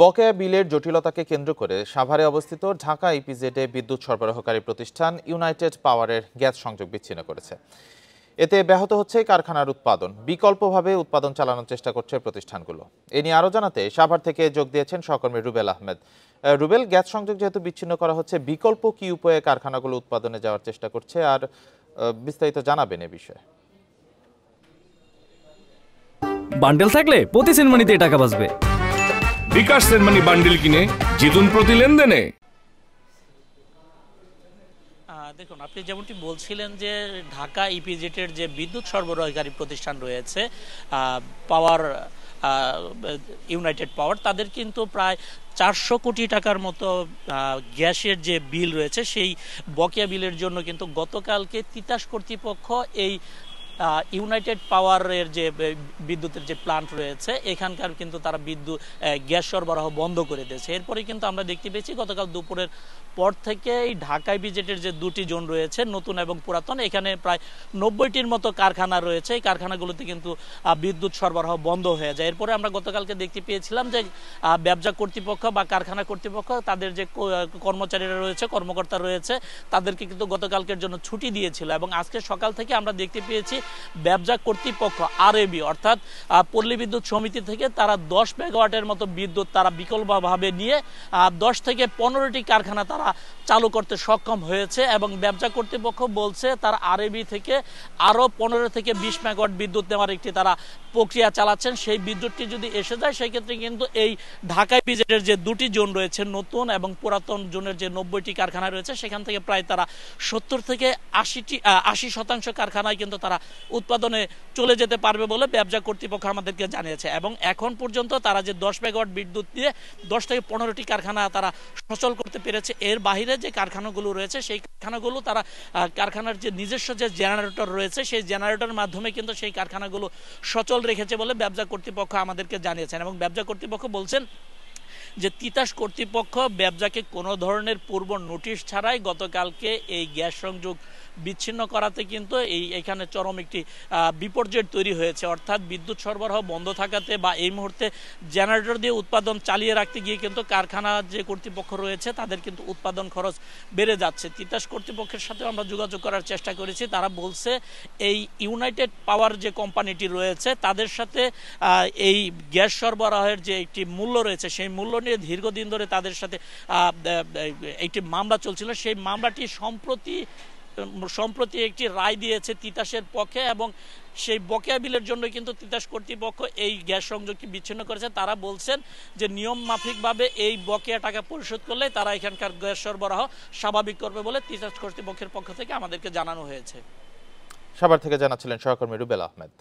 বকেয়া বিলের জটিলতাকে কেন্দ্র করে সাভারে অবস্থিত ঢাকা ইপিজেডে বিদ্যুৎ সরবরাহকারী প্রতিষ্ঠান ইউনাইটেড পাওয়ারের গ্যাস সংযোগ বিচ্ছিন্ন করেছে। এতে ব্যাহত হচ্ছে কারখানার উৎপাদন, বিকল্পভাবে উৎপাদন চালানোর চেষ্টা করছে প্রতিষ্ঠানগুলো। এ নিয়ে আরও জানাতে সাভার থেকে যোগ দিয়েছেন সহকর্মী রুবেল আহমেদ। রুবেল, গ্যাস সংযোগ যেহেতু বিচ্ছিন্ন করা হচ্ছে, বিকল্প কি উপায়ে কারখানাগুলো উৎপাদনে যাওয়ার চেষ্টা করছে, আর বিস্তারিত জানাবেন এ বিষয়ে। বান্ডেল থাকলে প্রতি সেনমানিতে টাকা বাঁচবে। বিকাশ সেনমানি বান্ডেল কিনে জিতুন প্রতি লেনদেনে। দেখুন, আপনি যেমনটি বলছিলেন যে ঢাকা ইপিজেডের যে বিদ্যুৎ সরবরাহকারী প্রতিষ্ঠান রয়েছে পাওয়ার ইউনাইটেড পাওয়ার, তাদের কিন্তু প্রায় 400 কোটি টাকার মতো গ্যাসের যে বিল রয়েছে, সেই বকেয়া বিলের জন্য কিন্তু গতকালকে তিতাস কর্তৃপক্ষ এই ইউনাইটেড পাওয়ারের যে বিদ্যুতের যে প্লান্ট রয়েছে এখানকার কিন্তু তারা গ্যাস সরবরাহ বন্ধ করে দিয়েছে। এরপরে কিন্তু আমরা দেখতে পেয়েছি গতকাল দুপুরের পর থেকে এই ঢাকা ইপিজেডের যে দুটি জোন রয়েছে, নতুন এবং পুরাতন, এখানে প্রায় 90টির মতো কারখানা রয়েছে। এই কারখানাগুলোতে কিন্তু বিদ্যুৎ সরবরাহ বন্ধ হয়ে যায়। এরপরে আমরা গতকালকে দেখতে পেয়েছিলাম যে ব্যবসা কর্তৃপক্ষ বা কারখানা কর্তৃপক্ষ তাদের যে কর্মচারীরা রয়েছে, কর্মকর্তা রয়েছে, তাদেরকে কিন্তু গতকালকের জন্য ছুটি দিয়েছিল। এবং আজকে সকাল থেকে আমরা দেখতে পেয়েছি ব্যবসা কর্তৃপক্ষ আরএবি অর্থাৎ পল্লী বিদ্যুৎ সমিতি থেকে তারা 10 মেগাওয়াটের মতো বিদ্যুৎ তারা বিকল্পভাবে নিয়ে 10 থেকে 15টি কারখানা তারা চালু করতে সক্ষম হয়েছে। এবং ব্যবসা কর্তৃপক্ষ বলছে তারা আরএবি থেকে আরো 15 থেকে 20 মেগাওয়াট বিদ্যুৎ নেওয়ার একটি তারা প্রক্রিয়া চালাচ্ছেন। সেই বিদ্যুৎটি যদি এসে যায় সেই ক্ষেত্রে কিন্তু এই ঢাকা ইপিজেডের যে দুটি জোন রয়েছে, নতুন এবং পুরাতন জোনের যে 90টি কারখানা রয়েছে, সেখান থেকে প্রায় তারা 70 থেকে 80% কারখানায় কিন্তু তারা উৎপাদনে চলে যেতে পারবে বলে ব্যবসা কর্তৃপক্ষ আমাদেরকে জানিয়েছে। এবং এখন পর্যন্ত তারা যে 10 মেগাওয়াট বিদ্যুৎ দিয়ে 10 থেকে 15টি কারখানা তারা সচল করতে পেরেছে। এর বাইরে যে কারখানাগুলো রয়েছে সেই কারখানাগুলো তারা কারখানার যে নিজস্ব যে জেনারেটর রয়েছে সেই জেনারেটরের মাধ্যমে কিন্তু সেই কারখানাগুলো সচল রেখেছে বলে ব্যবসা কর্তৃপক্ষ আমাদেরকে জানিয়েছেন। এবং ব্যবসা কর্তৃপক্ষ বলছেন যে তিতাস কর্তৃপক্ষ ব্যবসাকে কোনো ধরনের পূর্ব নোটিশ ছাড়াই গতকালকে এই গ্যাস সংযোগ বিচ্ছিন্ন করাতে কিন্তু এইখানে চরম একটি বিপর্যয় তৈরি হয়েছে। অর্থাৎ বিদ্যুৎ সরবরাহ বন্ধ থাকাতে বা এই মুহূর্তে জেনারেটর দিয়ে উৎপাদন চালিয়ে রাখতে গিয়ে কিন্তু কারখানা যে কর্তৃপক্ষ রয়েছে তাদের কিন্তু উৎপাদন খরচ বেড়ে যাচ্ছে। তিতাস কর্তৃপক্ষের সাথে আমরা যোগাযোগ করার চেষ্টা করেছি। তারা বলছে এই ইউনাইটেড পাওয়ার যে কোম্পানিটি রয়েছে তাদের সাথে এই গ্যাস সরবরাহের যে একটি মূল্য রয়েছে সেই মূল্য নিয়ে দীর্ঘদিন ধরে তাদের সাথে একটি মামলা চলছিল। সেই মামলাটি সম্প্রতি একটি রায় দিয়েছে তিতাসের পক্ষে। এবং সেই বকেয়া বিলের জন্য কিন্তু তিতাস কর্তৃপক্ষ এই গ্যাস সংযোগটি বিচ্ছিন্ন করেছে। তারা বলছেন যে নিয়ম মাফিকভাবে এই বকেয়া টাকা পরিশোধ করলে তারা এখানকার গ্যাস সরবরাহ স্বাভাবিক করবে বলে তিতাস কর্তৃপক্ষের পক্ষ থেকে আমাদেরকে জানানো হয়েছে। সাভার থেকে জানাচ্ছিলেন সহকর্মী রুবেল আহমেদ।